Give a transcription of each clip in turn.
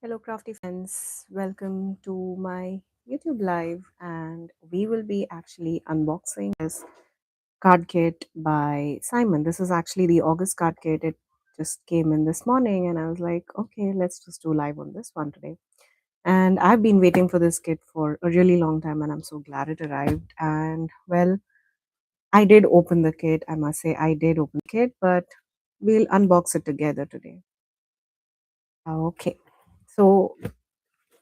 Hello, crafty friends. Welcome to my YouTube live, and we will be actually unboxing this card kit by Simon. This is actually the August card kit. It just came in this morning, and I was like, okay, let's just do live on this one today. And I've been waiting for this kit for a really long time, and I'm so glad it arrived. And well, I did open the kit. I must say, I did open the kit, but we'll unbox it together today. Okay. So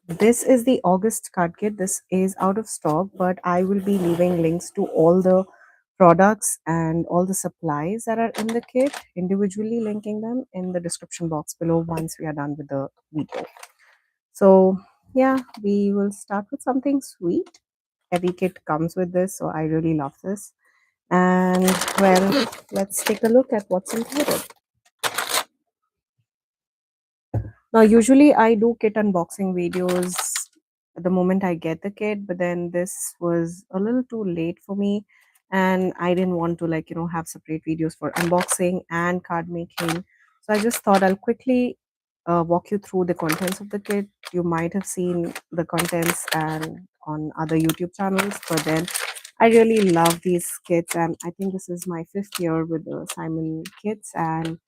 this is the August card kit. This is out of stock, but I will be leaving links to all the products and all the supplies that are in the kit, individually linking them in the description box below once we are done with the video. So yeah, we will start with something sweet. Every kit comes with this, so I really love this. And well, let's take a look at what's included. Now, usually I do kit unboxing videos the moment I get the kit, but then this was a little too late for me, and I didn't want to have separate videos for unboxing and card making. So I just thought I'll quickly walk you through the contents of the kit. You might have seen the contents and on other YouTube channels, but then I really love these kits, and I think this is my 5th year with the Simon kits, and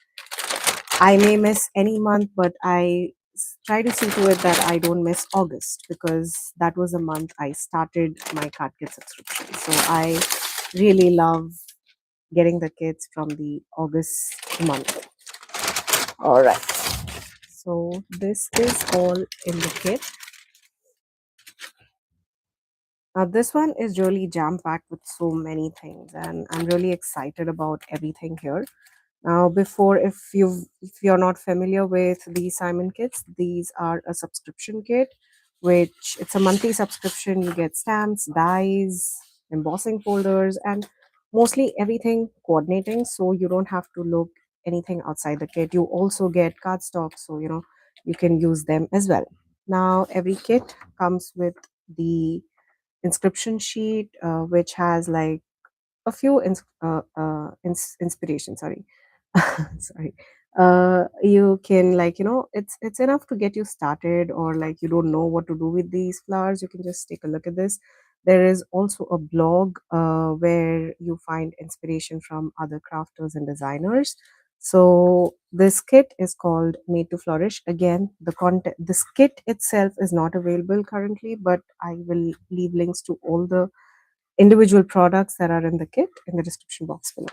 I may miss any month, but try to see to it that I don't miss August because that was the month I started my card kit subscription. So I really love getting the kits from the August month. All right. So this is all in the kit. Now this one is really jam packed with so many things, and I'm really excited about everything here. Now, if you're not familiar with the Simon kits, these are a subscription kit, which it's a monthly subscription. You get stamps, dies, embossing folders, and mostly everything coordinating. So you don't have to look anything outside the kit. You also get cardstock, so you can use them as well. Now, every kit comes with the inscription sheet, which has like a few inspiration, sorry. Sorry. You can it's enough to get you started, or like you don't know what to do with these flowers, you can just take a look at this. There is also a blog where you find inspiration from other crafters and designers. So this kit is called Made to Flourish. Again, this kit itself is not available currently, but I will leave links to all the individual products that are in the kit in the description box below.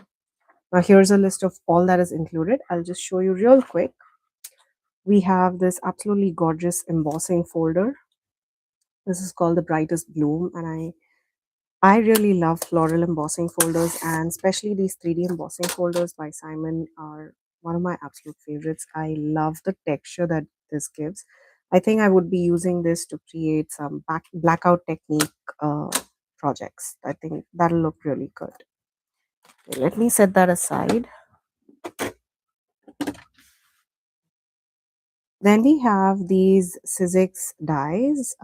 Now here's a list of all that is included. I'll just show you real quick. We have this absolutely gorgeous embossing folder. This is called the Brightest Bloom, and I really love floral embossing folders, and especially these 3D embossing folders by Simon are one of my absolute favorites. I love the texture that this gives. I think I would be using this to create some blackout technique projects. I think that'll look really good. Okay, let me set that aside. Then we have these Sizzix dies.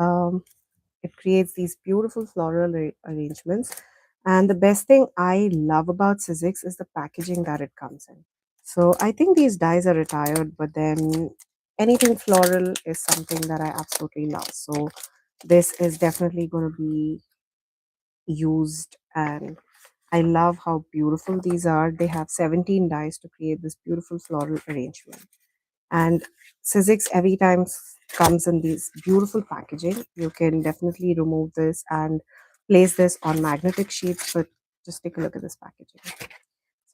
It creates these beautiful floral arrangements. And the best thing I love about Sizzix is the packaging that it comes in. So I think these dies are retired, but then anything floral is something that I absolutely love. So this is definitely going to be used, and I love how beautiful these are. They have 17 dies to create this beautiful floral arrangement. And Sizzix every time comes in these beautiful packaging. You can definitely remove this and place this on magnetic sheets, but just take a look at this packaging.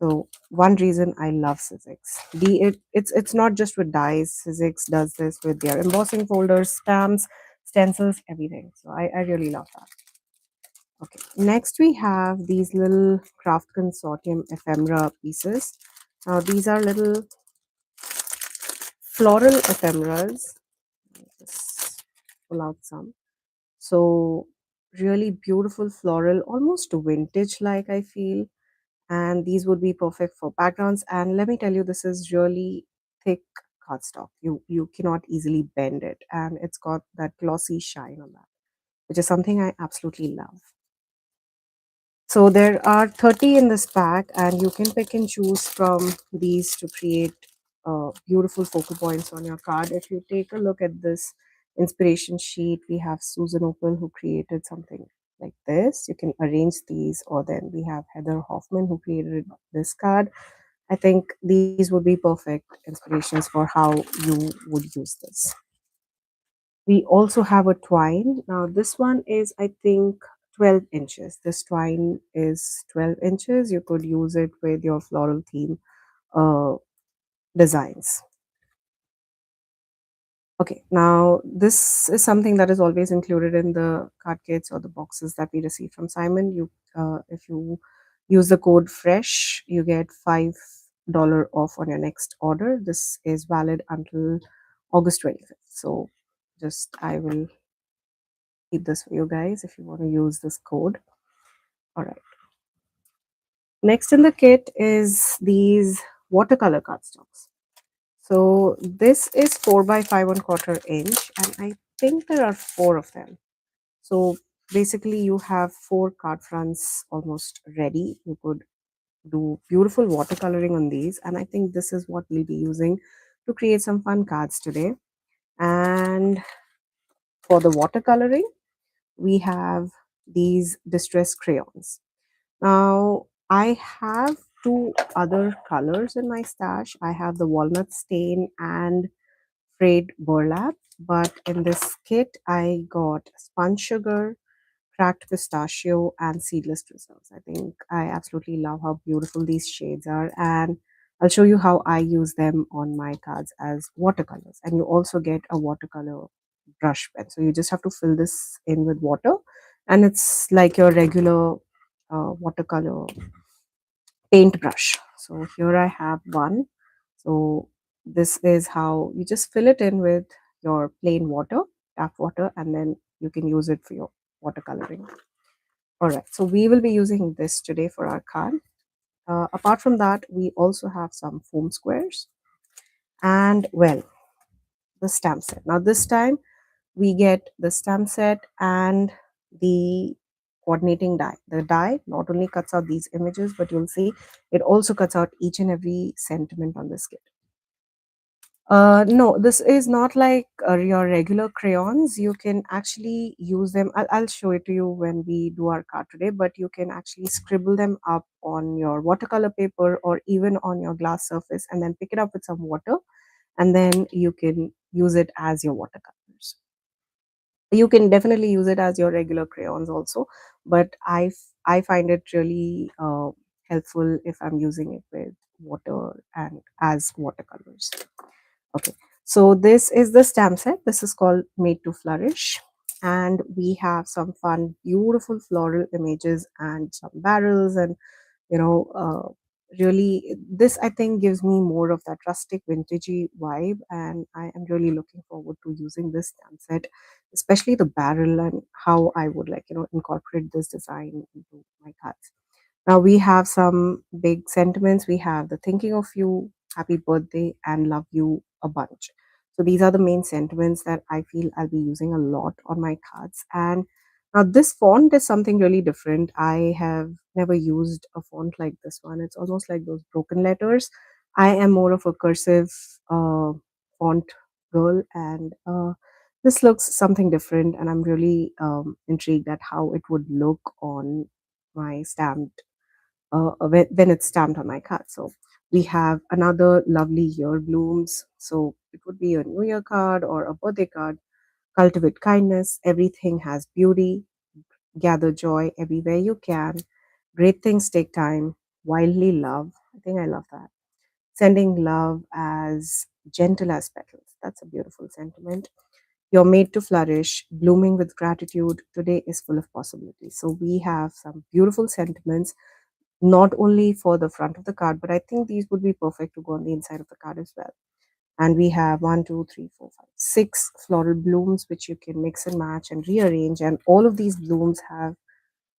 So one reason I love Sizzix. It's not just with dies. Sizzix does this with their embossing folders, stamps, stencils, everything. So I really love that. Okay, next we have these little Craft Consortium ephemera pieces. Now these are little floral ephemeras. Just pull out some. So really beautiful floral, almost vintage like I feel. And these would be perfect for backgrounds. And let me tell you, this is really thick cardstock. You cannot easily bend it, and it's got that glossy shine on that, which is something I absolutely love. So there are 30 in this pack, and you can pick and choose from these to create beautiful focal points on your card. If you take a look at this inspiration sheet, we have Susan Opal who created something like this. You can arrange these, or then we have Heather Hoffman who created this card. I think these would be perfect inspirations for how you would use this. We also have a twine. Now, this one is, I think, 12 inches. This twine is 12 inches. You could use it with your floral theme uh, designs. Okay, now this is something that is always included in the card kits or the boxes that we receive from Simon. If you use the code FRESH, you get $5 off on your next order. This is valid until August 25th. So just I will keep this for you guys if you want to use this code. All right. Next in the kit is these watercolor cardstocks. So this is 4 by 5 1/4 inch, and I think there are four of them. So basically, you have four card fronts almost ready. You could do beautiful watercoloring on these, and I think this is what we'll be using to create some fun cards today. And for the watercoloring, we have these distress crayons. Now, I have two other colors in my stash. I have the walnut stain and frayed burlap, but in this kit, I got spun sugar, cracked pistachio, and seedless drizzles. I think I absolutely love how beautiful these shades are, and I'll show you how I use them on my cards as watercolors. And you also get a watercolor brush pen. So you just have to fill this in with water, and it's like your regular watercolor paintbrush. So here I have one. So this is how you just fill it in with your plain water, tap water, and then you can use it for your watercoloring. All right, so we will be using this today for our card. Apart from that, we also have some foam squares and, well, the stamp set. Now this time we get the stamp set and the coordinating die. The die not only cuts out these images, but you'll see it also cuts out each and every sentiment on this kit. No, this is not like your regular crayons. You can actually use them. I'll show it to you when we do our card today, but you can actually scribble them up on your watercolor paper or even on your glass surface and then pick it up with some water, and then you can use it as your watercolors. You can definitely use it as your regular crayons also, but I find it really helpful if I'm using it with water and as watercolors. Okay, so this is the stamp set. This is called Made to Flourish, and we have some fun beautiful floral images and some barrels, and you know really this I think gives me more of that rustic vintagey vibe, and I am really looking forward to using this stamp set, especially the barrel and how I would like incorporate this design into my cards. Now we have some big sentiments. We have the thinking of you, happy birthday, and love you a bunch. So these are the main sentiments that I feel I'll be using a lot on my cards. And now this font is something really different. I have never used a font like this one. It's almost like those broken letters. I am more of a cursive font girl, and this looks something different, and I'm really intrigued at how it would look on my stamped when it's stamped on my card. So we have another lovely year blooms. So it would be a New Year card or a birthday card. Cultivate kindness. Everything has beauty. Gather joy everywhere you can. Great things take time. Wildly love. I think I love that. Sending love as gentle as petals. That's a beautiful sentiment. You're made to flourish, blooming with gratitude. Today is full of possibilities. So we have some beautiful sentiments, not only for the front of the card, but I think these would be perfect to go on the inside of the card as well. And we have 6 floral blooms, which you can mix and match and rearrange. And all of these blooms have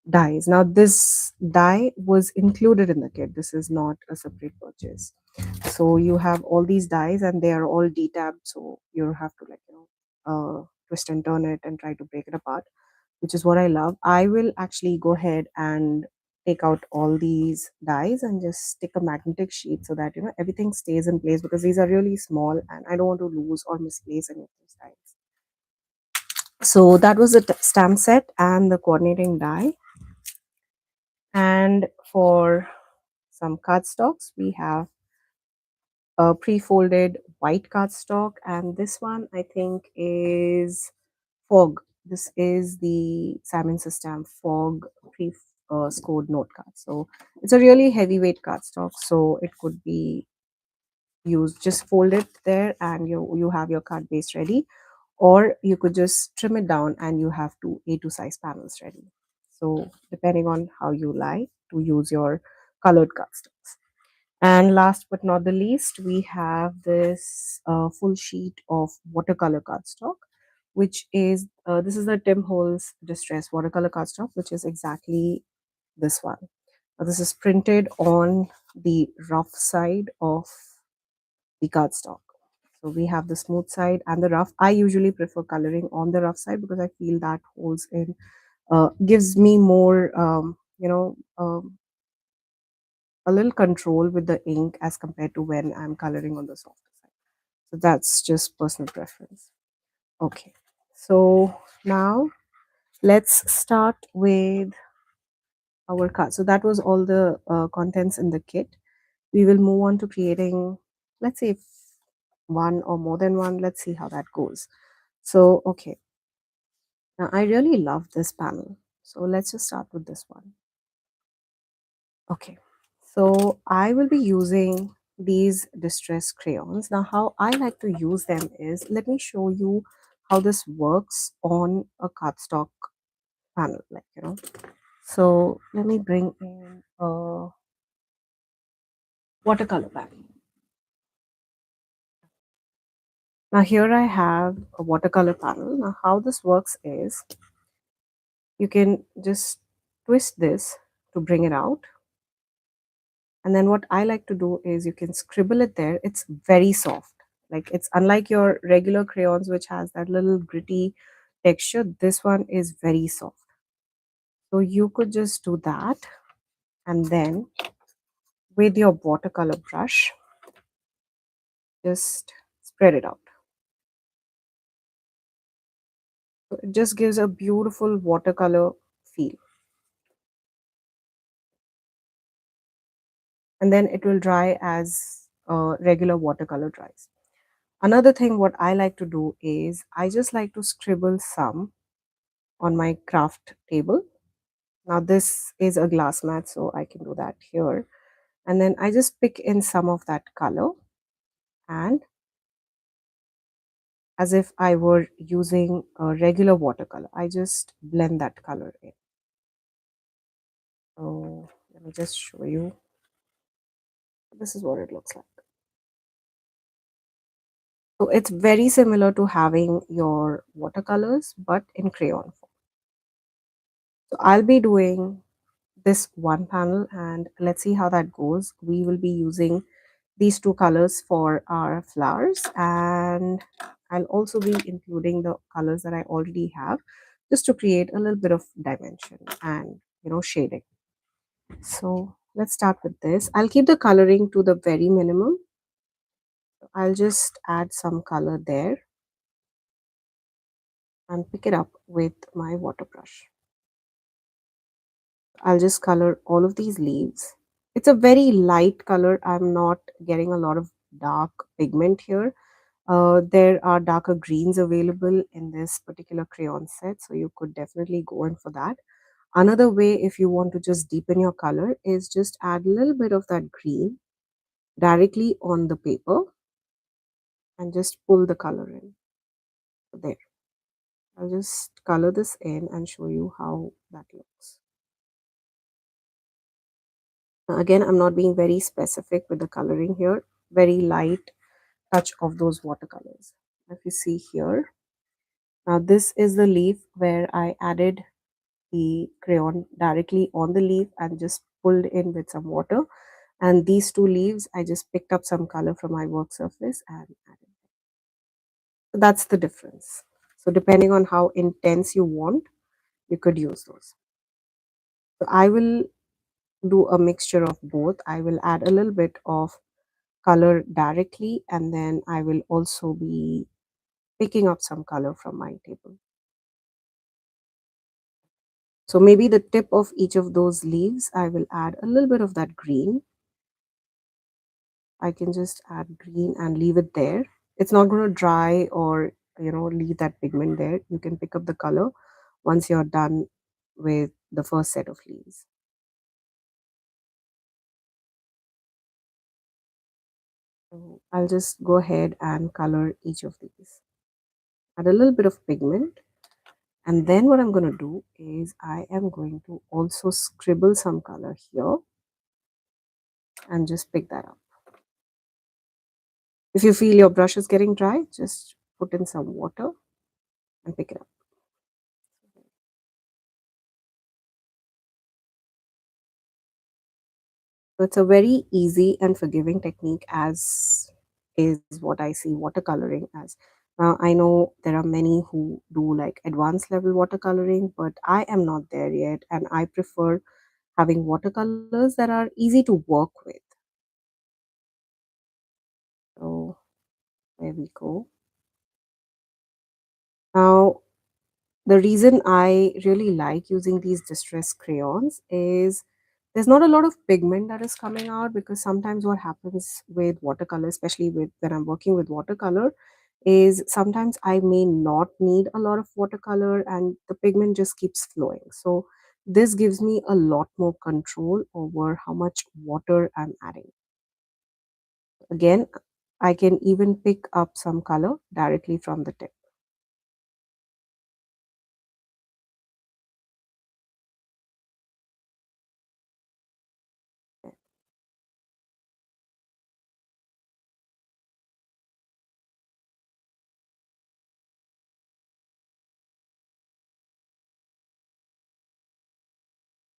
dies. Now, this die was included in the kit. This is not a separate purchase. So you have all these dies and they are all detabbed. So you have to twist and turn it and try to break it apart, which is what I love. I will actually go ahead and take out all these dies and just stick a magnetic sheet so that everything stays in place, because these are really small and I don't want to lose or misplace any of those dies. So that was the stamp set and the coordinating die. And for some cardstocks, we have a pre-folded white cardstock, and this one I think is Fog. This is the Simon System Fog pre-scored note card. So it's a really heavyweight cardstock, so it could be used. Just fold it there, and you have your card base ready, or you could just trim it down, and you have two A2 size panels ready. So depending on how you like to use your colored cardstocks. And last but not the least, we have this full sheet of watercolor cardstock, which is this is the Tim Holtz Distress watercolor cardstock, which is exactly this one. Now, this is printed on the rough side of the cardstock. So we have the smooth side and the rough. I usually prefer coloring on the rough side because I feel that holds in, gives me more, a little control with the ink as compared to when I'm coloring on the softer side. So that's just personal preference. Okay, so now let's start with our card. So that was all the contents in the kit. We will move on to creating, let's say, one or more than one. Let's see how that goes. So, okay, now I really love this panel. So let's just start with this one. Okay, so I will be using these distress crayons. Now, how I like to use them is, let me show you how this works on a cardstock panel, So let me bring in a watercolor panel. Now here I have a watercolor panel. Now how this works is, you can just twist this to bring it out. And then what I like to do is you can scribble it there. It's very soft. Like, it's unlike your regular crayons, which has that little gritty texture. This one is very soft. So you could just do that. And then with your watercolor brush, just spread it out. So it just gives a beautiful watercolor feel. And then it will dry as regular watercolor dries. Another thing what I like to do is I just like to scribble some on my craft table. Now this is a glass mat, so I can do that here. And then I just pick in some of that color, and as if I were using a regular watercolor, I just blend that color in. So let me just show you. This is what it looks like. So it's very similar to having your watercolors, but in crayon form. So I'll be doing this one panel, and let's see how that goes. We will be using these two colors for our flowers, and I'll also be including the colors that I already have, just to create a little bit of dimension and shading. So let's start with this. I'll keep the coloring to the very minimum. I'll just add some color there and pick it up with my water brush. I'll just color all of these leaves. It's a very light color. I'm not getting a lot of dark pigment here. There are darker greens available in this particular crayon set, so you could definitely go in for that. Another way, if you want to just deepen your color, is just add a little bit of that green directly on the paper and just pull the color in. There. I'll just color this in and show you how that looks. Now, again, I'm not being very specific with the coloring here. Very light touch of those watercolors. If you see here, now this is the leaf where I added the crayon directly on the leaf and just pulled in with some water. And these two leaves, I just picked up some color from my work surface and added. So that's the difference. So depending on how intense you want, you could use those. So I will do a mixture of both. I will add a little bit of color directly, and then I will also be picking up some color from my table. So maybe the tip of each of those leaves, I will add a little bit of that green. I can just add green and leave it there. It's not going to dry or, leave that pigment there. You can pick up the color once you're done with the first set of leaves. So I'll just go ahead and color each of these. Add a little bit of pigment. And then what I'm going to do is I am going to also scribble some color here and just pick that up. If you feel your brush is getting dry, just put in some water and pick it up. So it's a very easy and forgiving technique, as is what I see watercoloring as. Now, I know there are many who do like advanced level watercoloring, but I am not there yet, and I prefer having watercolors that are easy to work with. So there we go. Now, the reason I really like using these distress crayons is there's not a lot of pigment that is coming out, because sometimes what happens with watercolor, especially with when I'm working with watercolor, is sometimes I may not need a lot of watercolor and the pigment just keeps flowing. So this gives me a lot more control over how much water I'm adding. Again, I can even pick up some color directly from the tip.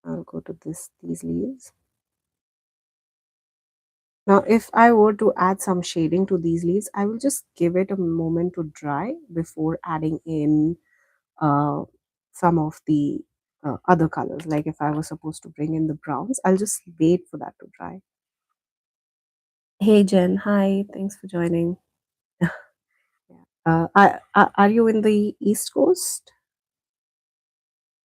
I'll go to these leaves. Now, if I were to add some shading to these leaves, I will just give it a moment to dry before adding in uh, some of the other colors. Like if I was supposed to bring in the browns, I'll just wait for that to dry. Hey Jen, hi, thanks for joining. Yeah. Are you in the East Coast?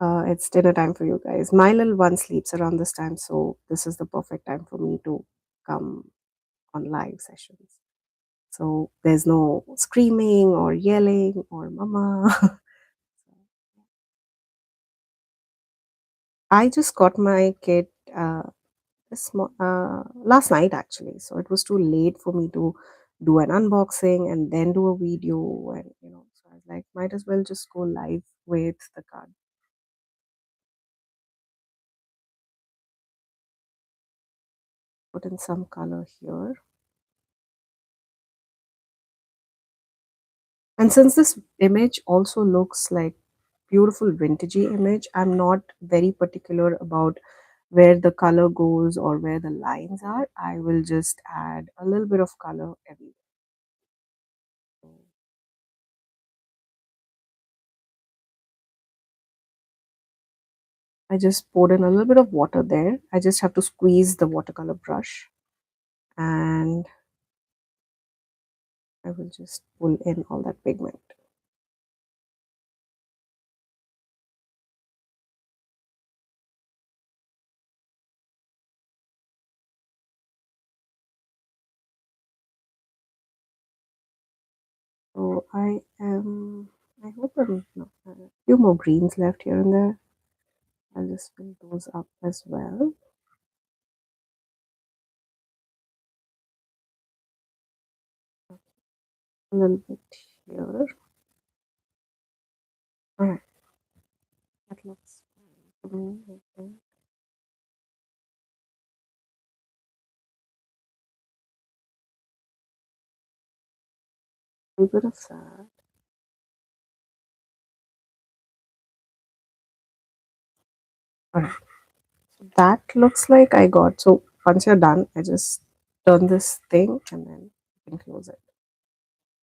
It's dinner time for you guys. My little one sleeps around this time, so this is the perfect time for me to come on live sessions. So there's no screaming or yelling or mama. I just got my kid last night actually. So it was too late for me to do an unboxing and then do a video, and so I was like, might as well just go live with the card. Put in some color here. And since this image also looks like beautiful vintagey image, I'm not very particular about where the color goes or where the lines are. I will just add a little bit of color everywhere. I just poured in a little bit of water there. I just have to squeeze the watercolor brush, and I will just pull in all that pigment. So I hope I'm not, a few more greens left here and there. I'll just fill those up as well. A little bit here. All right, that looks fine for me, I think. A little bit of that. All right, so that looks like I got. So once you're done, I just turn this thing and then you can close it.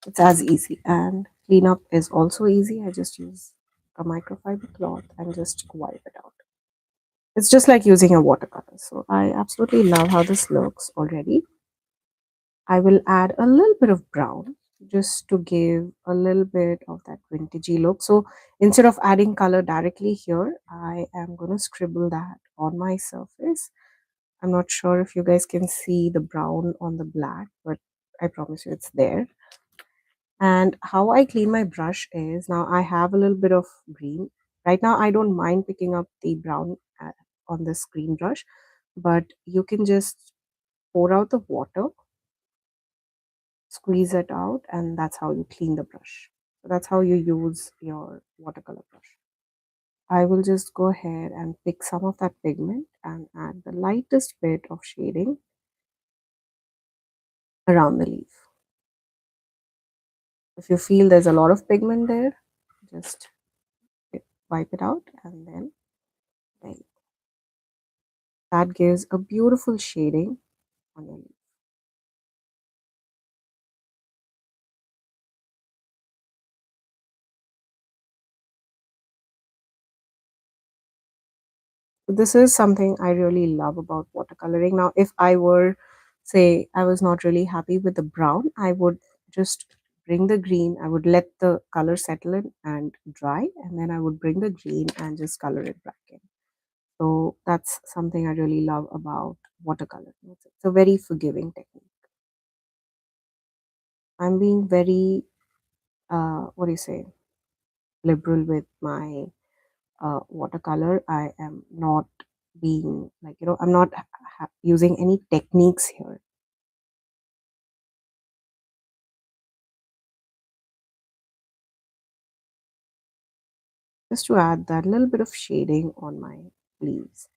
It's as easy, and cleanup is also easy. I just use a microfiber cloth and just wipe it out. It's just like using a watercolor. So I absolutely love how this looks already. I will add a little bit of brown just to give a little bit of that vintagey look. So instead of adding color directly here, I am going to scribble that on my surface. I'm not sure if you guys can see the brown on the black, but I promise you it's there. And how I clean my brush is, now I have a little bit of green. Right now I don't mind picking up the brown on this green brush, but you can just pour out the water, squeeze it out, and that's how you clean the brush. So that's how you use your watercolor brush. I will just go ahead and pick some of that pigment and add the lightest bit of shading around the leaf. If you feel there's a lot of pigment there, just wipe it out, and then there you go. That gives a beautiful shading on your leaf. This is something I really love about watercoloring. Now, if I were, say, I was not really happy with the brown, I would just bring the green, I would let the color settle in and dry, and then I would bring the green and just color it back in. So that's something I really love about watercolor. It's a very forgiving technique. I'm being very, what do you say, liberal with my watercolor. I am not being like, I'm not using any techniques here. Just to add that little bit of shading on my leaves.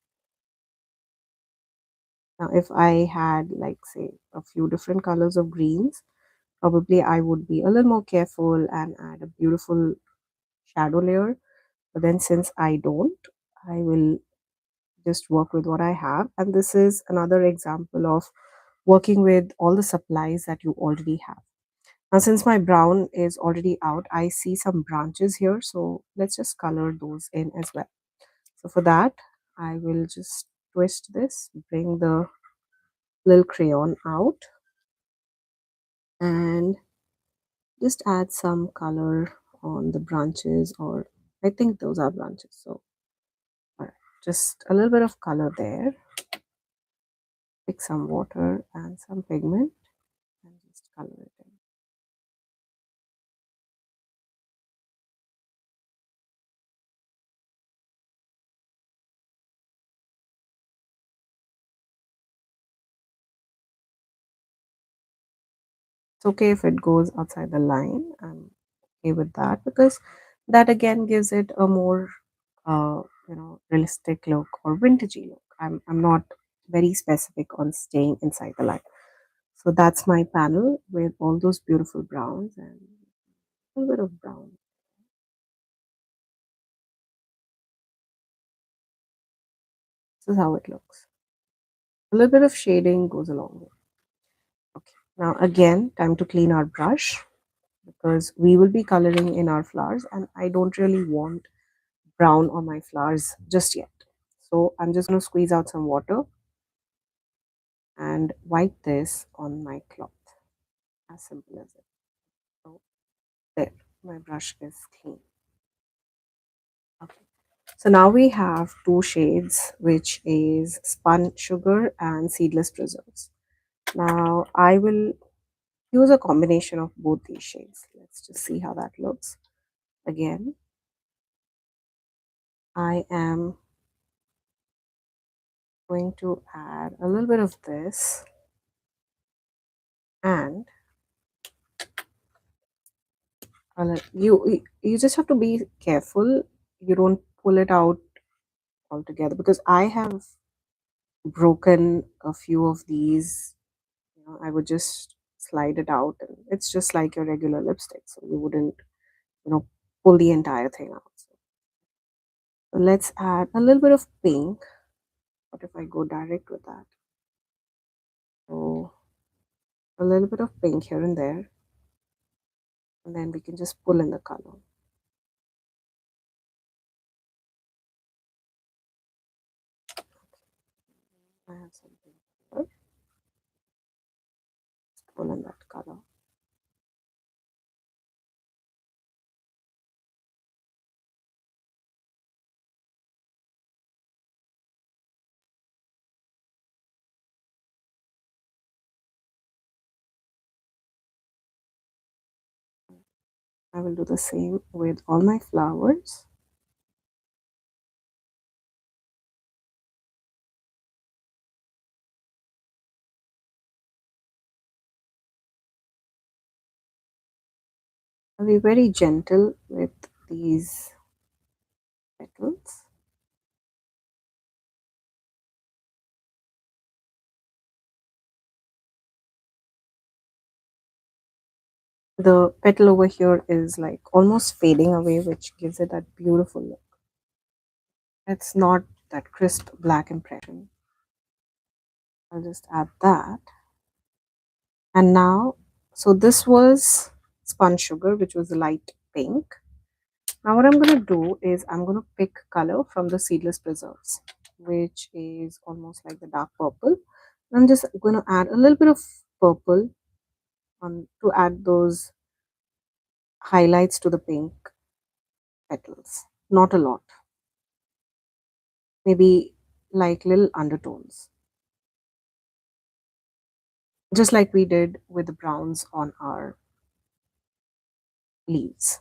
Now, if I had, like, say, a few different colors of greens, probably I would be a little more careful and add a beautiful shadow layer. But then since I don't, I will just work with what I have. And this is another example of working with all the supplies that you already have. Now, since my brown is already out, I see some branches here. So let's just color those in as well. So for that, I will just twist this, bring the little crayon out, and just add some color on the branches, or I think those are branches. So all right, just a little bit of color there. Pick some water and some pigment and just color it in. It's okay if it goes outside the line. I'm okay with that because that again gives it a more realistic look or vintagey look. I'm not very specific on staying inside the line. So that's my panel with all those beautiful browns and a little bit of brown. This is how it looks. A little bit of shading goes a long way. Okay, now again, time to clean our brush because we will be coloring in our flowers and I don't really want brown on my flowers just yet. So I'm just going to squeeze out some water and wipe this on my cloth. As simple as it. So there, my brush is clean. Okay. So now we have two shades, which is spun sugar and seedless preserves. Now I will use a combination of both these shades. Let's just see how that looks. Again, I am going to add a little bit of this, and you just have to be careful you don't pull it out altogether, because I have broken a few of these. I would just slide it out and it's just like your regular lipstick, so you wouldn't pull the entire thing out. So let's add a little bit of pink. What if I go direct with that? So a little bit of pink here and there, and then we can just pull in the color. I have something here. Pull in that color. I will do the same with all my flowers. I'll be very gentle with these petals. The petal over here is like almost fading away, which gives it that beautiful look. It's not that crisp black impression. I'll just add that. And now, so this was spun sugar, which was light pink. Now what I'm going to do is I'm going to pick color from the seedless preserves, which is almost like the dark purple. I'm just going to add a little bit of purple on to add those highlights to the pink petals. Not a lot. Maybe like little undertones. Just like we did with the browns on our leaves.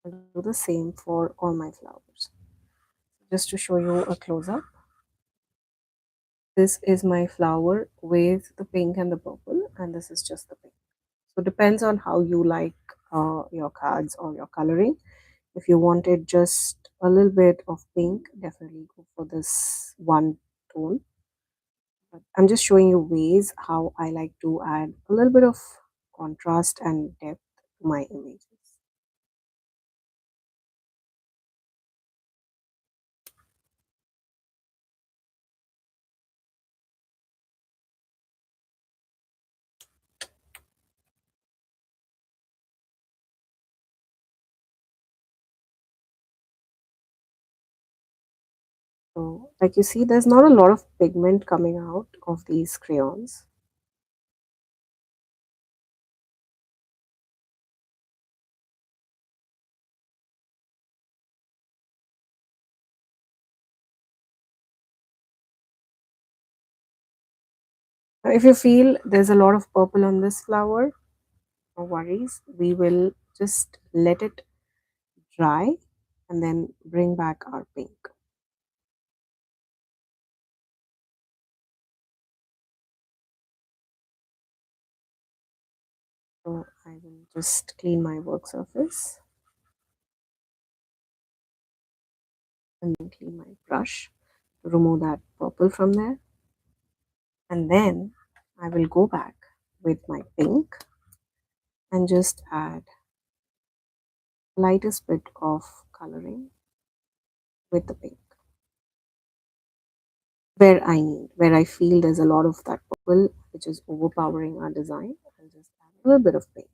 I'll do the same for all my flowers. Just to show you a close-up. This is my flower with the pink and the purple, and this is just the pink. So it depends on how you like your cards or your coloring. If you wanted just a little bit of pink, definitely go for this one tone. But I'm just showing you ways how I like to add a little bit of contrast and depth to my images. So, like you see, there's not a lot of pigment coming out of these crayons. Now, if you feel there's a lot of purple on this flower, no worries. We will just let it dry and then bring back our pink. So I will just clean my work surface and then clean my brush to remove that purple from there. And then I will go back with my pink and just add lightest bit of coloring with the pink. Where I feel there's a lot of that purple which is overpowering our design, I'll just add a little bit of pink.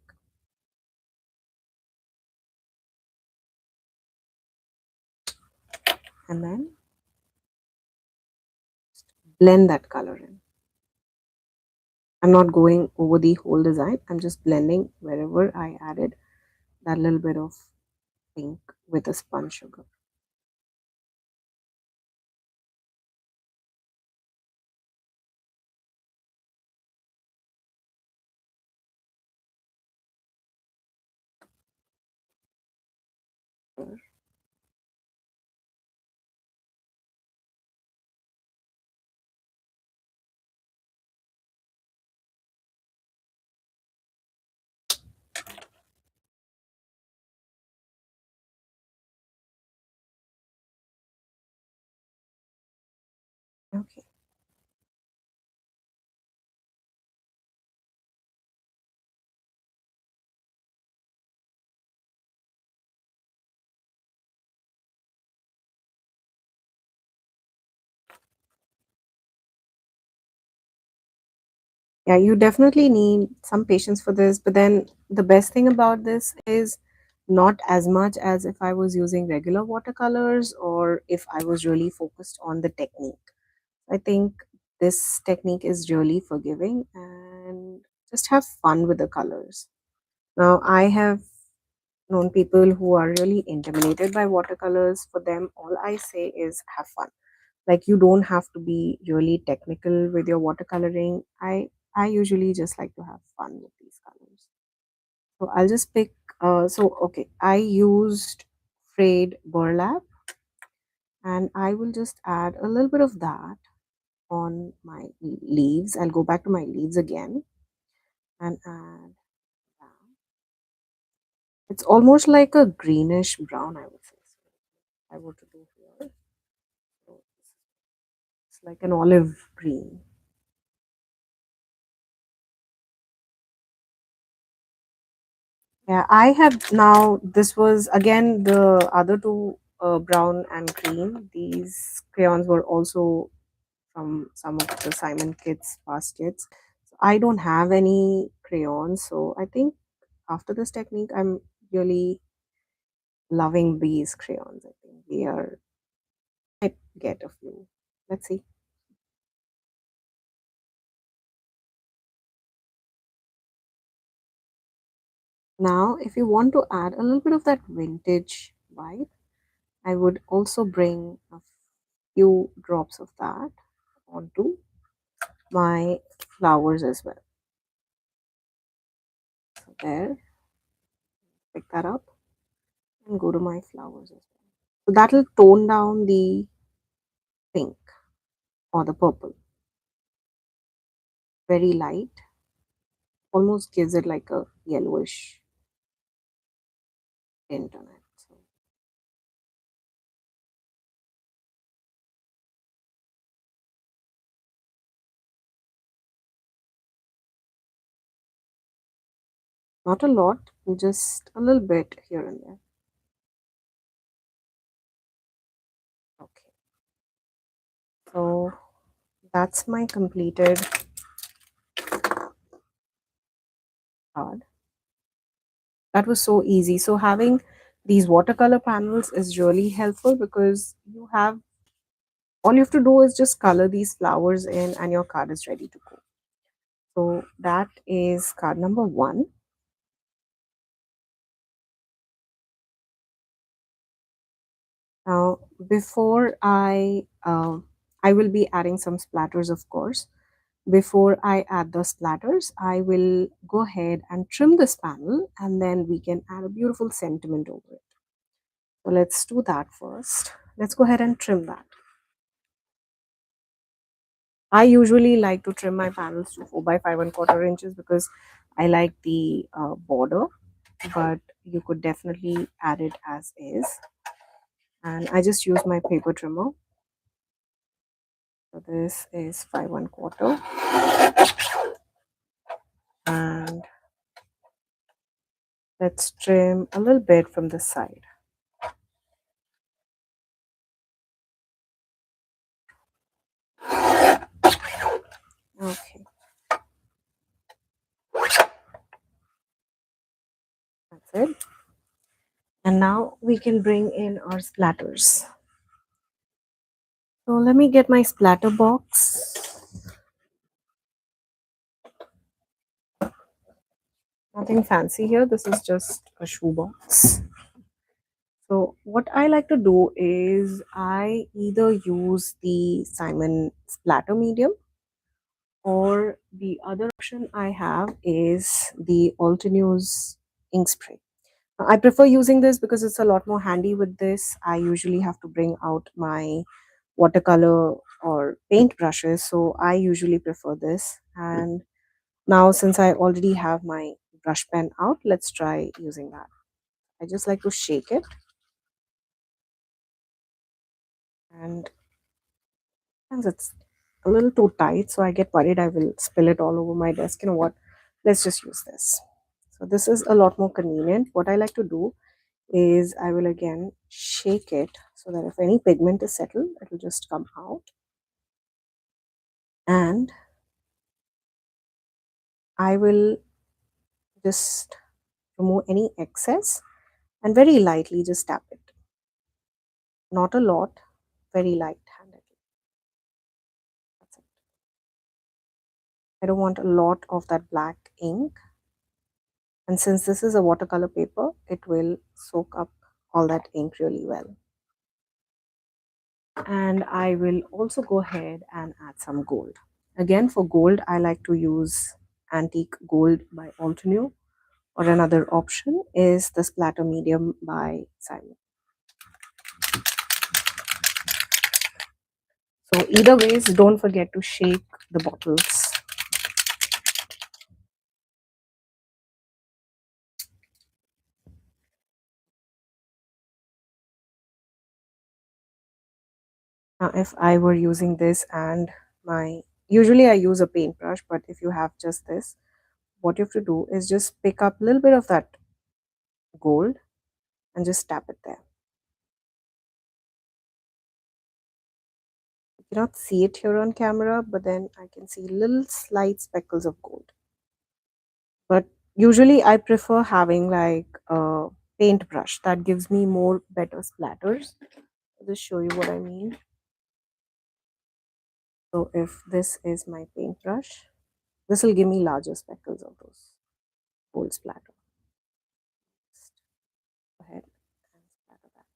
And then blend that color in. I'm not going over the whole design. I'm just blending wherever I added that little bit of pink with a spun sugar. Okay. Yeah, you definitely need some patience for this, but then the best thing about this is not as much as if I was using regular watercolors or if I was really focused on the technique. I think this technique is really forgiving and just have fun with the colors. Now, I have known people who are really intimidated by watercolors. For them, all I say is have fun. Like, you don't have to be really technical with your watercoloring. I usually just like to have fun with these colors. So I'll just pick okay, I used frayed burlap, and I will just add a little bit of that on my leaves. I'll go back to my leaves again and add that. It's almost like a greenish brown, I would say. So if I were to do here, so it's like an olive green. Yeah, I have now. This was again the other two, brown and green. These crayons were also from some of the Simon Kids past kits. So I don't have any crayons, so I think after this technique, I'm really loving these crayons. I think they are. I get a few. Let's see. Now, if you want to add a little bit of that vintage vibe, I would also bring a few drops of that onto my flowers as well. So there, pick that up and go to my flowers as well. So that'll tone down the pink or the purple. Very light, almost gives it like a yellowish tint on it. So not a lot, just a little bit here and there. Okay, so that's my completed card. That was so easy. So having these watercolor panels is really helpful because you have all you have to do is just color these flowers in and your card is ready to go. So that is card number one. Now, before I will be adding some splatters, of course. Before I add the splatters, I will go ahead and trim this panel and then we can add a beautiful sentiment over it. So let's do that first. Let's go ahead and trim that. I usually like to trim my panels to 4 by 5¼ inches because I like the border, but you could definitely add it as is. And I just use my paper trimmer. So this is 5¼ and let's trim a little bit from the side. Okay, that's it. And now we can bring in our splatters. So let me get my splatter box. Nothing fancy here. This is just a shoebox. So what I like to do is I either use the Simon splatter medium or the other option I have is the Altenews ink spray. I prefer using this because it's a lot more handy with this. I usually have to bring out my watercolor or paint brushes, so I usually prefer this. And now since I already have my brush pen out, let's try using that. I just like to shake it, and sometimes it's a little too tight, so I get worried I will spill it all over my desk. You know what? Let's just use this. So this is a lot more convenient. What I like to do is I will again shake it so that if any pigment is settled, it will just come out. And I will just remove any excess and very lightly just tap it. Not a lot, very light-handed. That's it. I don't want a lot of that black ink. And since this is a watercolor paper, it will soak up all that ink really well. And I will also go ahead and add some gold. Again, for gold, I like to use Antique Gold by Altenew, or another option is the Splatter Medium by Simon. So either ways, don't forget to shake the bottles. Now, if I were using this and usually I use a paintbrush, but if you have just this, what you have to do is just pick up a little bit of that gold and just tap it there. You cannot see it here on camera, but then I can see little slight speckles of gold. But usually I prefer having like a paintbrush that gives me more better splatters. I'll just show you what I mean. So if this is my paintbrush, this will give me larger speckles of those gold splatter. Just go ahead and splatter that.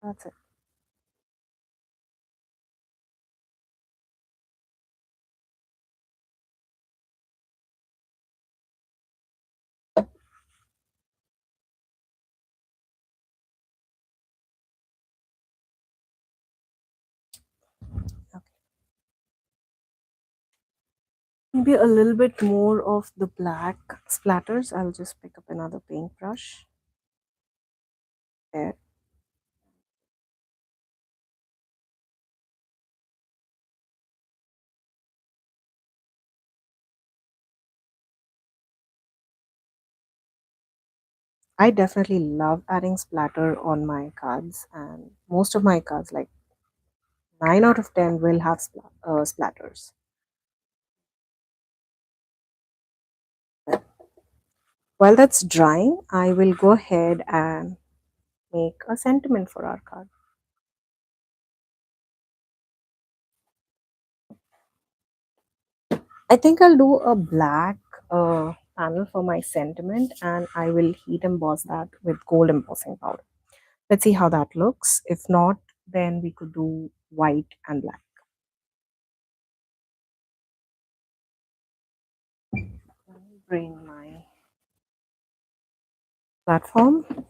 That's it. Okay. Maybe a little bit more of the black splatters. I'll just pick up another paintbrush. There. I definitely love adding splatter on my cards, and most of my cards, like 9 out of 10, will have splatters. But while that's drying, I will go ahead and make a sentiment for our card. I think I'll do a black panel for my sentiment, and I will heat emboss that with gold embossing powder. Let's see how that looks. If not, then we could do white and black. Let me bring my platform. Here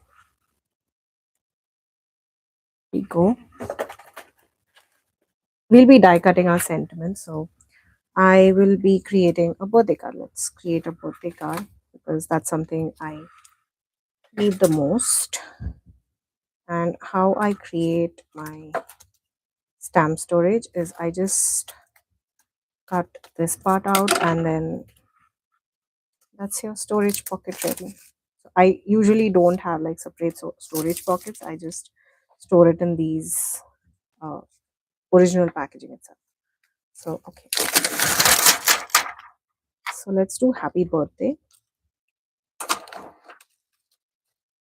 we go. We'll be die cutting our sentiments, so I will be creating a birthday card. Let's create a birthday card because that's something I need the most. And how I create my stamp storage is I just cut this part out, and then that's your storage pocket ready. So I usually don't have like separate storage pockets. I just store it in these uh, original packaging itself. So okay, so let's do happy birthday.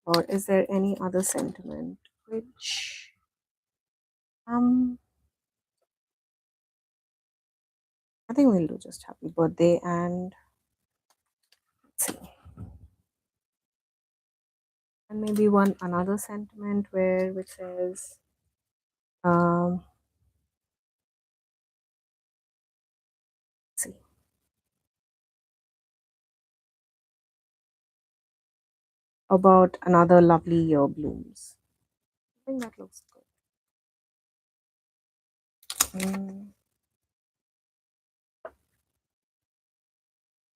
Or is there any other sentiment which I think we'll do just happy birthday, and let's see, and maybe one another sentiment which says let's see, about another lovely year blooms. I think that looks good.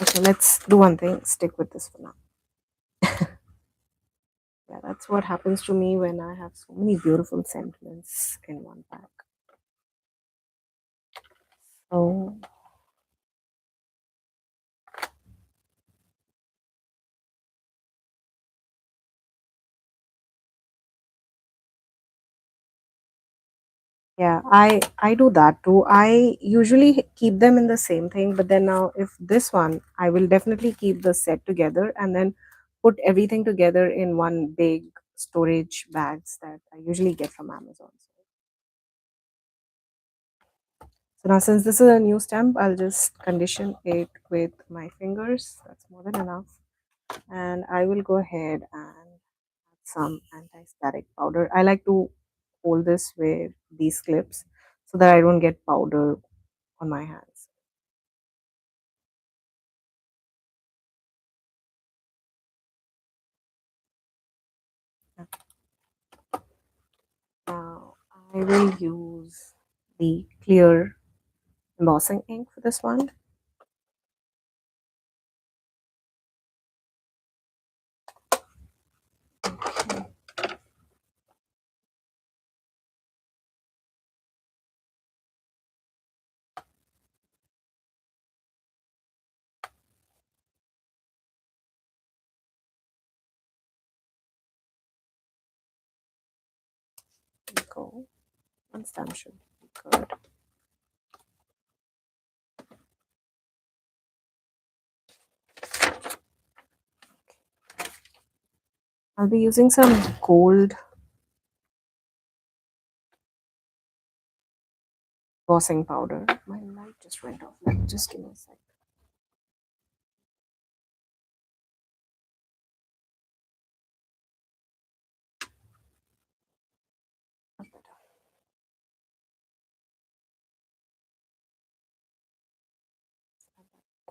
Okay, let's do one thing. Stick with this for now. Yeah, That's what happens to me when I have so many beautiful sentiments in one pack. So yeah, I do that too. I usually keep them in the same thing, but then now if this one, I will definitely keep the set together and then put everything together in one big storage bags that I usually get from Amazon. So now since this is a new stamp, I'll just condition it with my fingers. That's more than enough. And I will go ahead and add some anti-static powder. I like to hold this with these clips so that I don't get powder on my hands. Now I will use the clear embossing ink for this one. There we go. One stamp should be good. I'll be using some gold embossing powder. My light just went off. Let me just give me a sec.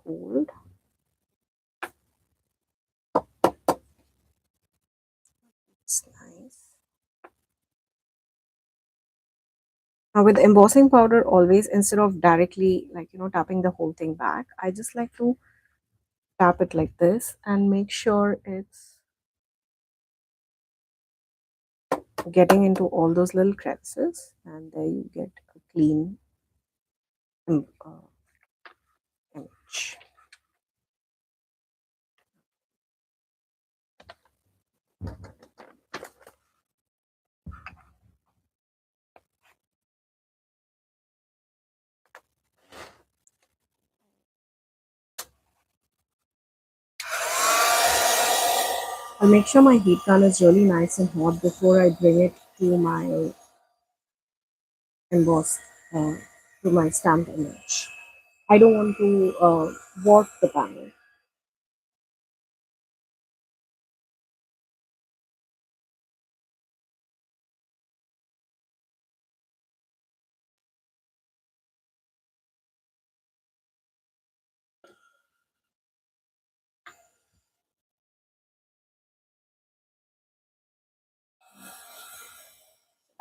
Gold. It's nice. Now with embossing powder, always instead of directly tapping the whole thing back, I just like to tap it like this and make sure it's getting into all those little crevices, and there you get a clean image. I'll make sure my heat gun is really nice and hot before I bring it to my embossed, uh, to my stamped image. I don't want to warp the panel.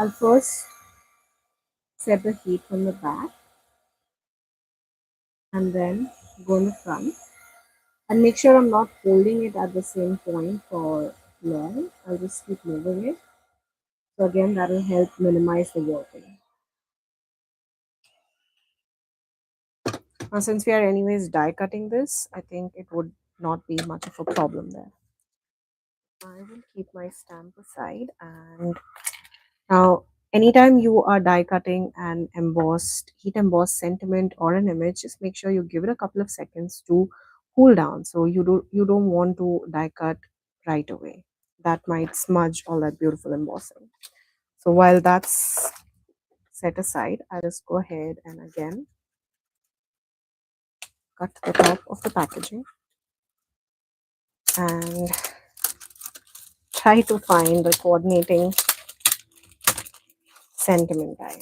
I'll first set the heat from the back and then go in the front, and make sure I'm not holding it at the same point for long. I'll just keep moving it. So again, that will help minimize the warping. Now since we are anyways die cutting this, I think it would not be much of a problem there. I will keep my stamp aside, and now anytime you are die cutting an embossed, heat embossed sentiment or an image, just make sure you give it a couple of seconds to cool down. So you don't want to die cut right away. That might smudge all that beautiful embossing. So while that's set aside, I'll just go ahead and again cut the top of the packaging and try to find the coordinating sentiment die.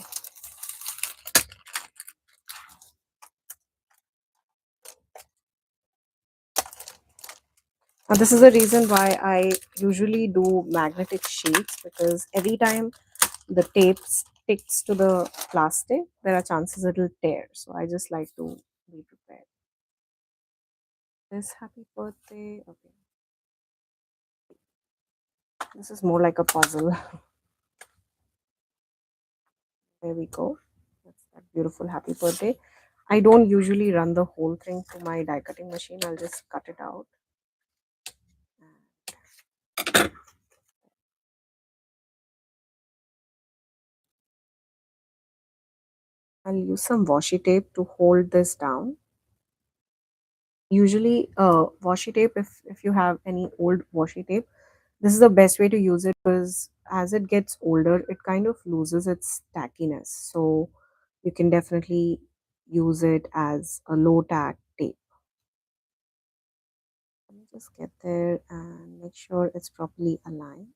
Now this is the reason why I usually do magnetic sheets, because every time the tape sticks to the plastic, there are chances it'll tear. So I just like to be prepared. This happy birthday. Okay. This is more like a puzzle. There we go. That's that beautiful happy birthday. I don't usually run the whole thing through my die cutting machine. I'll just cut it out. I'll use some washi tape to hold this down. Usually, washi tape, if you have any old washi tape, this is the best way to use it because as it gets older, it kind of loses its tackiness. So you can definitely use it as a low tack tape. Let me just get there and make sure it's properly aligned.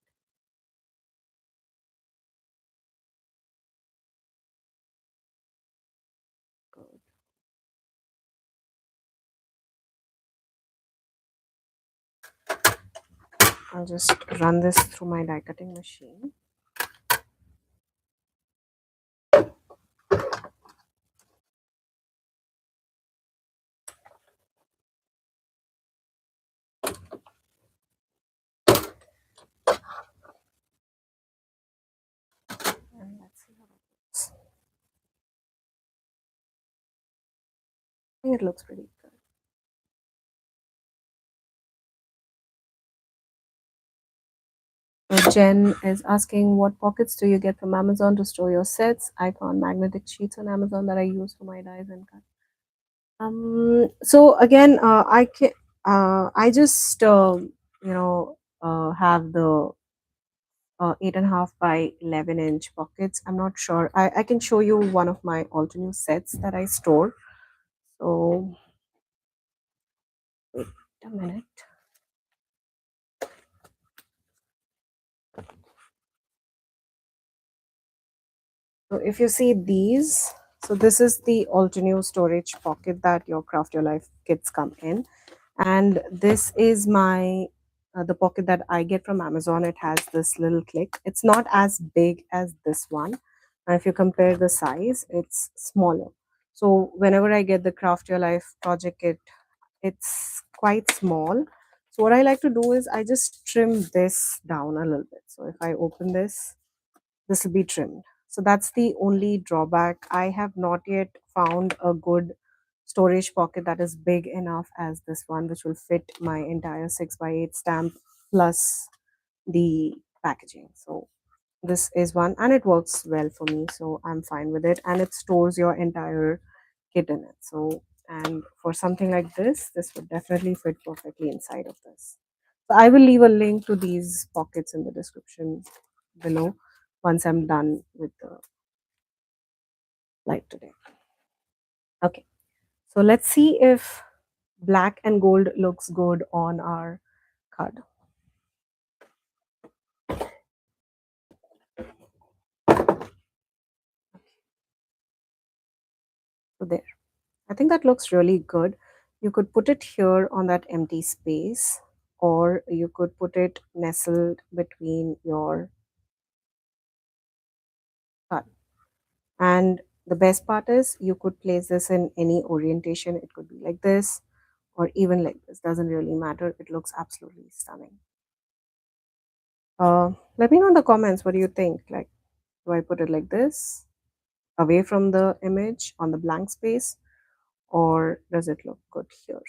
Good. I'll just run this through my die cutting machine. And let's see how it looks. I think it looks pretty good. So Jen is asking, what pockets do you get from Amazon to store your sets? I found magnetic sheets on Amazon that I use for my dies and cut. So again, I just have the 8.5 by 11-inch pockets. I'm not sure. I can show you one of my alternate sets that I store. So wait a minute. So if you see these, so this is the alternate storage pocket that your Craft Your Life kits come in. And this is my the pocket that I get from Amazon. It has this little click. It's not as big as this one. And if you compare the size, it's smaller. So whenever I get the Craft Your Life project kit, it's quite small. So what I like to do is I just trim this down a little bit. So if I open this will be trimmed. So that's the only drawback. I have not yet found a good storage pocket that is big enough as this one, which will fit my entire 6x8 stamp plus the packaging. So this is one and it works well for me. So I'm fine with it. And it stores your entire kit in it. So, and for something like this would definitely fit perfectly inside of this. So I will leave a link to these pockets in the description below once I'm done with the live today. Okay, so let's see if black and gold looks good on our card. So there, I think that looks really good. You could put it here on that empty space, or you could put it nestled between your card. And the best part is you could place this in any orientation. It could be like this or even like this, doesn't really matter. It looks absolutely stunning. Let me know in the comments, what do you think? Like, do I put it like this, away from the image on the blank space, or does it look good here?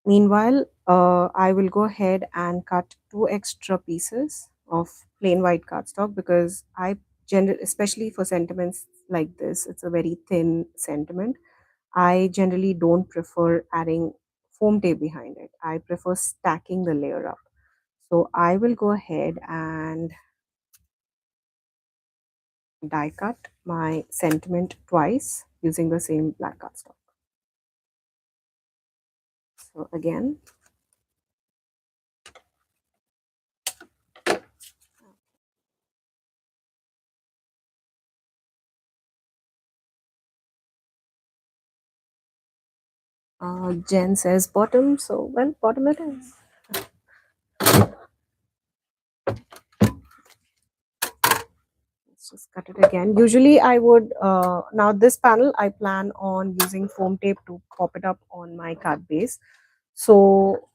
Meanwhile, I will go ahead and cut 2 extra pieces of plain white cardstock because I generally, especially for sentiments like this, it's a very thin sentiment. I generally don't prefer adding foam tape behind it. I prefer stacking the layer up. So I will go ahead and die cut my sentiment twice using the same black cardstock. So again, Jen says bottom, so well, bottom it is. Let's just cut it again. Usually I would, now this panel, I plan on using foam tape to pop it up on my card base. So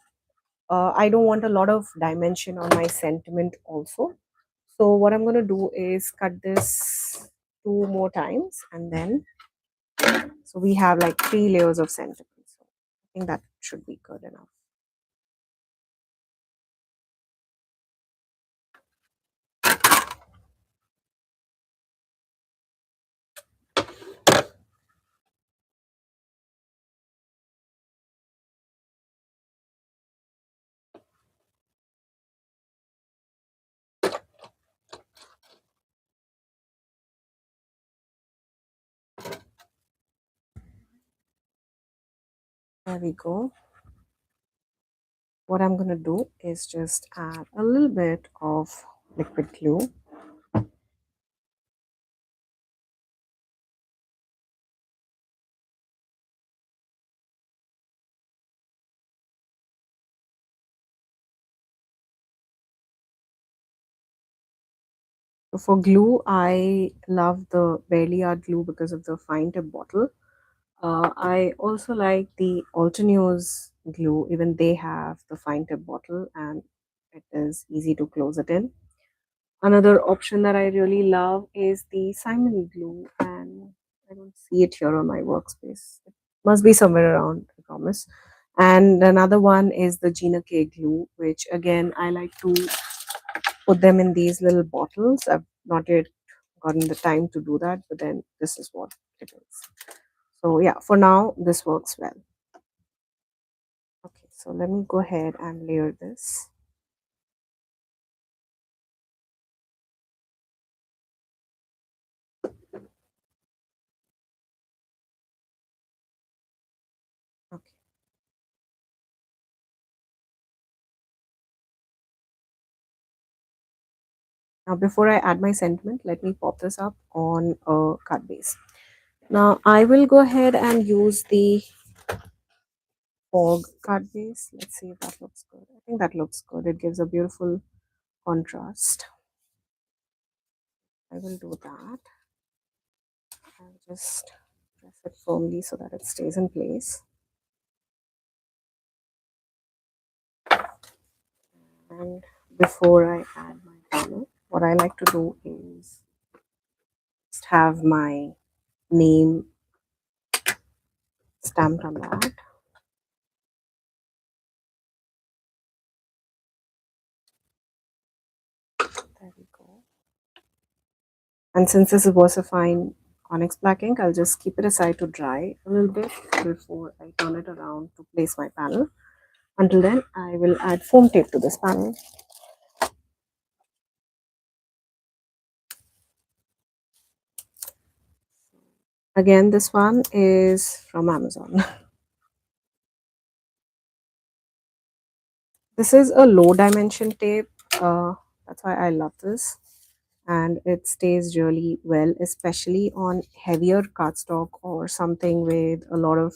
I don't want a lot of dimension on my sentiment also. So what I'm going to do is cut this 2 more times, and then so we have like 3 layers of sentiment. So I think that should be good enough. There we go. What I'm going to do is just add a little bit of liquid glue. So for glue, I love the Barely Art glue because of the fine tip bottle. I also like the Altenews glue. Even they have the fine tip bottle, and it is easy to close it in. Another option that I really love is the Simon glue, and I don't see it here on my workspace. It must be somewhere around, I promise. And another one is the Gina K glue, which again I like to put them in these little bottles. I've not yet gotten the time to do that, but then this is what it is. So yeah, for now this works well. Okay, so let me go ahead and layer this. Okay. Now before I add my sentiment, let me pop this up on a card base. Now I will go ahead and use the fog card base. Let's see if that looks good. I think that looks good. It gives a beautiful contrast. I will do that. I'll just press it firmly so that it stays in place. And before I add my panel, what I like to do is just have my name stamped on that. There we go. And since this was a fine onyx black ink, I'll just keep it aside to dry a little bit before I turn it around to place my panel. Until then, I will add foam tape to this panel. Again, this one is from Amazon. This is a low dimension tape. That's why I love this. And it stays really well, especially on heavier cardstock or something with a lot of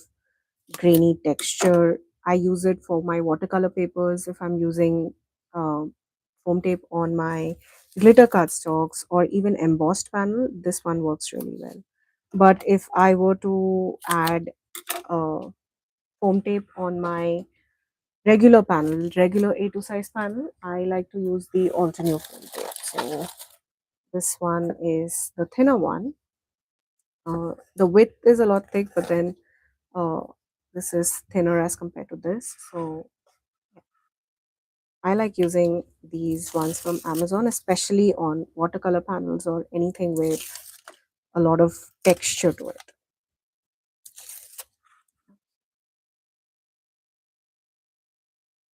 grainy texture. I use it for my watercolor papers if I'm using foam tape on my glitter cardstocks or even embossed panel. This one works really well. But if I were to add foam tape on my regular panel, regular A2 size panel, I like to use the alternate foam tape. So this one is the thinner one. The width is a lot thick, but then uh, this is thinner as compared to this. So I like using these ones from Amazon, especially on watercolor panels or anything with a lot of texture to it.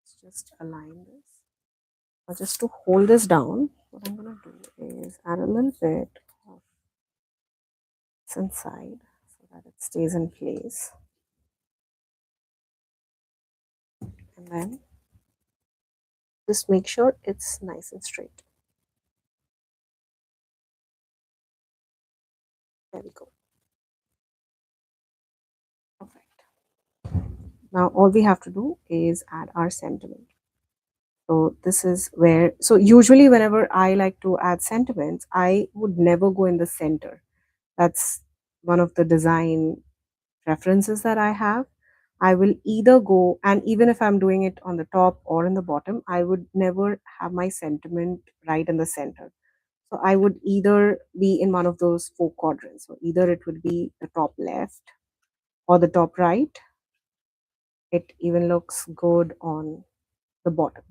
Let's just align this. Now just to hold this down, what I'm going to do is add a little bit of this inside so that it stays in place. And then just make sure it's nice and straight. There we go. Perfect. Now all we have to do is add our sentiment. So this is where, so usually whenever I like to add sentiments, I would never go in the center. That's one of the design preferences that I have. I will either go, and even if I'm doing it on the top or in the bottom, I would never have my sentiment right in the center. So I would either be in one of those four quadrants. So either it would be the top left or the top right. It even looks good on the bottom.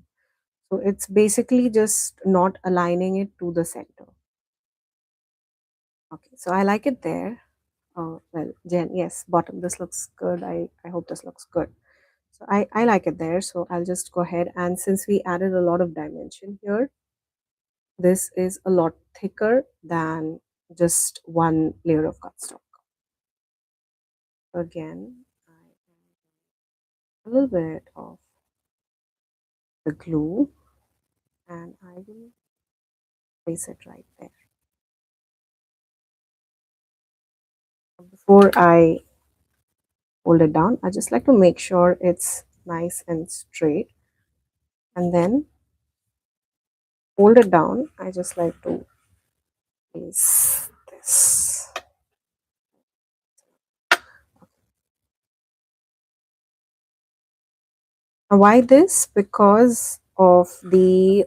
So it's basically just not aligning it to the center. Okay, so I like it there. Well, Jen, yes, bottom. This looks good. I hope this looks good. So I like it there. So I'll just go ahead, and since we added a lot of dimension here, this is a lot thicker than just one layer of cardstock. Again, I add a little bit of the glue, and I will place it right there. Before I hold it down, I just like to make sure it's nice and straight, and then hold it down. I just like to place this. Why this? Because of the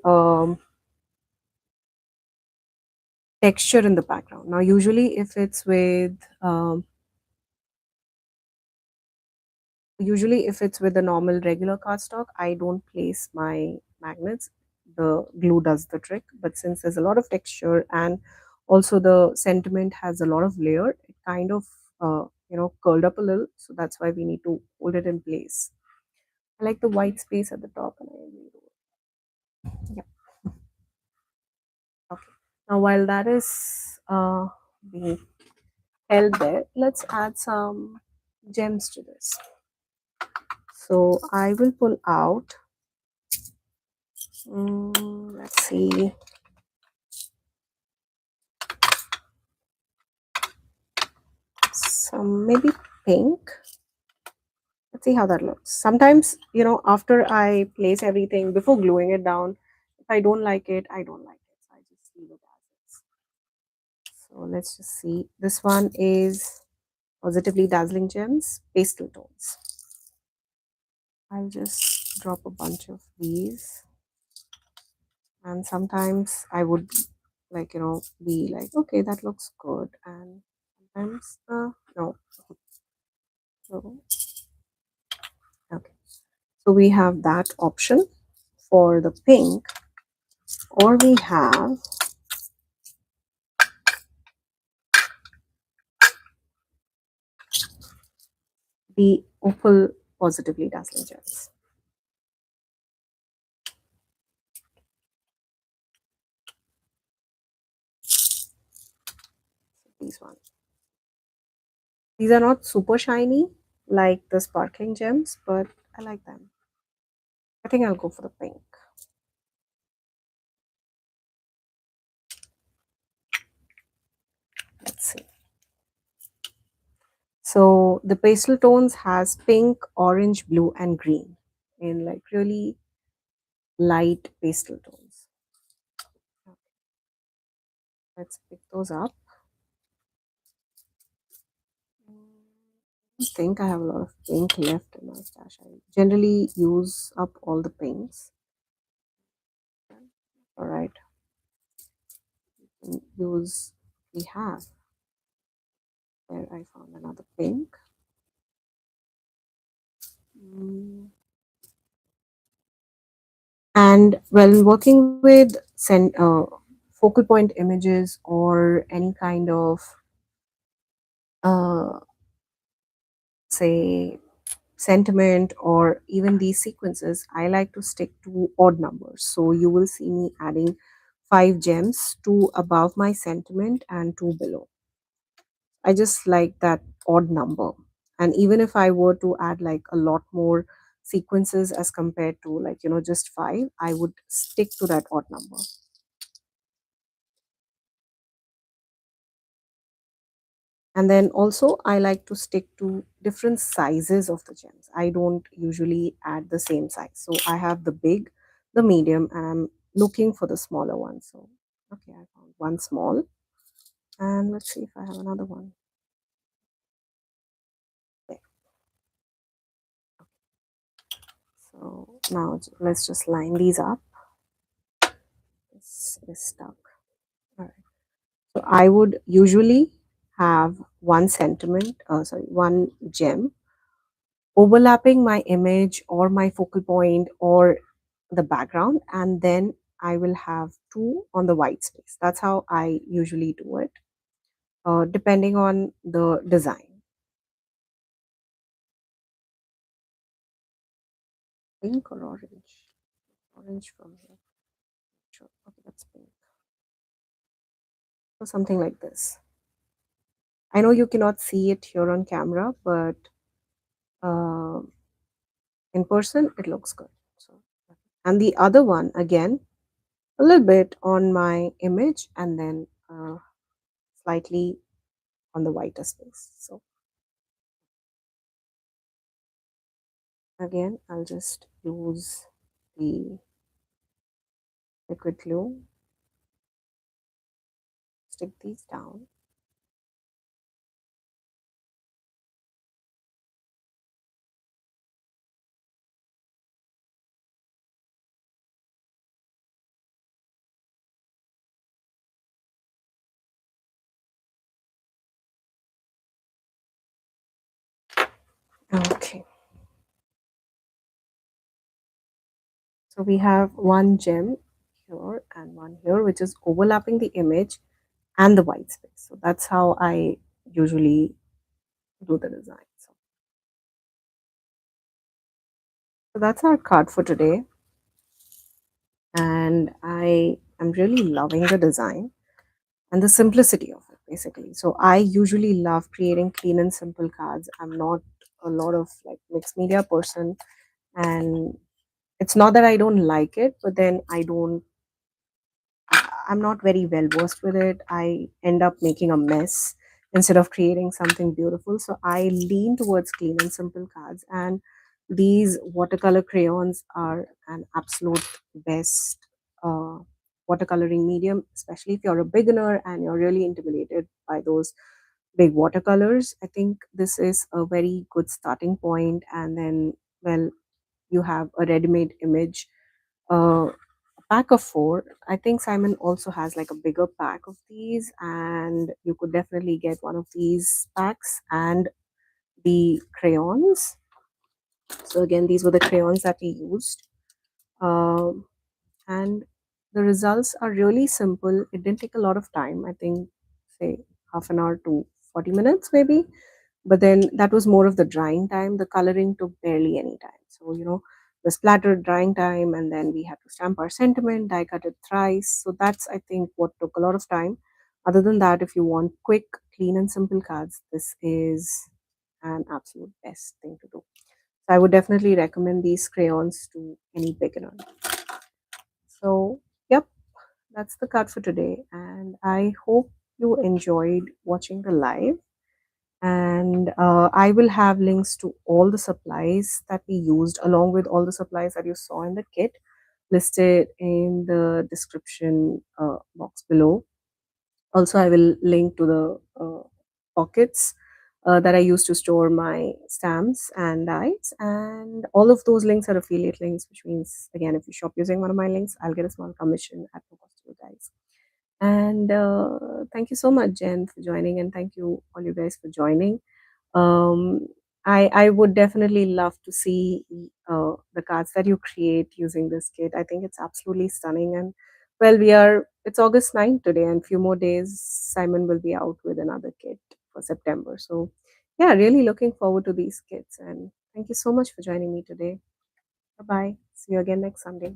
texture in the background. Now, usually if it's with the normal regular cardstock, I don't place my magnets. The glue does the trick. But since there's a lot of texture and also the sentiment has a lot of layer, it kind of curled up a little. So that's why we need to hold it in place. I like the white space at the top, and I really do. Yeah. Okay. Now, while that is being held there, let's add some gems to this. So I will pull out, let's see, some maybe pink. Let's see how that looks. Sometimes, after I place everything, before gluing it down, if I don't like it, I don't like it. So I just leave it as is. So let's just see. This one is Positively Dazzling Gems, Pastel Tones. I'll just drop a bunch of these. And sometimes I would be like, okay, that looks good. And sometimes, no. So, okay. So we have that option for the pink, or we have the opal Positively Dazzling Gems. These ones. These are not super shiny like the sparkling gems, but I like them. I think I'll go for the pink. Let's see. So the pastel tones has pink, orange, blue, and green in like really light pastel tones. Let's pick those up. I think I have a lot of pink left in my stash. I generally use up all the pinks. All right. Use we have where I found another pink. And when working with focal point images or any kind of uh, say sentiment or even these sequences, I like to stick to odd numbers. So you will see me adding 5 gems, 2 above my sentiment and 2 below. I just like that odd number. And even if I were to add like a lot more sequences as compared to like, just 5, I would stick to that odd number. And then also I like to stick to different sizes of the gems. I don't usually add the same size. So I have the big, the medium, and I'm looking for the smaller one. So, okay, I found one small. And let's see if I have another one. There. So now let's just line these up. This is stuck. All right. So I would usually have one gem overlapping my image or my focal point or the background, and then I will have two on the white space. That's how I usually do it, depending on the design. Pink or orange? Orange from here. Sure. Okay, that's pink. So something like this. I know you cannot see it here on camera, but uh, in person it looks good. So, and the other one again, a little bit on my image, and then slightly on the whiter space. So again, I'll just use the liquid glue, stick these down. Okay, so we have one gem here and one here, which is overlapping the image and the white space. So that's how I usually do the design. So that's our card for today, and I am really loving the design and the simplicity of it, basically. So I usually love creating clean and simple cards. I'm not a lot of like mixed media person, and it's not that I don't like it, but then I'm not very well versed with it. I end up making a mess instead of creating something beautiful. So I lean towards clean and simple cards, and these watercolor crayons are an absolute best uh, watercoloring medium, especially if you're a beginner and you're really intimidated by those big watercolors. I think this is a very good starting point, and then, well, you have a ready-made image, a pack of four. I think Simon also has like a bigger pack of these, and you could definitely get one of these packs and the crayons. So again, these were the crayons that we used. Um, and the results are really simple. It didn't take a lot of time. I think, say, half an hour to 40 minutes maybe. But then that was more of the drying time. The coloring took barely any time. So, the splattered drying time, and then we had to stamp our sentiment, die cut it thrice. So that's, I think, what took a lot of time. Other than that, if you want quick, clean, and simple cards, this is an absolute best thing to do. So I would definitely recommend these crayons to any beginner. So, yep, that's the card for today. And I hope you enjoyed watching the live. And I will have links to all the supplies that we used, along with all the supplies that you saw in the kit, listed in the description box below. Also, I will link to the pockets that I use to store my stamps and dies. And all of those links are affiliate links, which means, again, if you shop using one of my links, I'll get a small commission at no cost to you guys. And thank you so much, Jen, for joining, and thank you all you guys for joining. um, I would definitely love to see the cards that you create using this kit. I think it's absolutely stunning. And well, it's August 9th today, and few more days Simon will be out with another kit for September. So yeah, really looking forward to these kits. And thank you so much for joining me today. Bye bye. See you again next Sunday.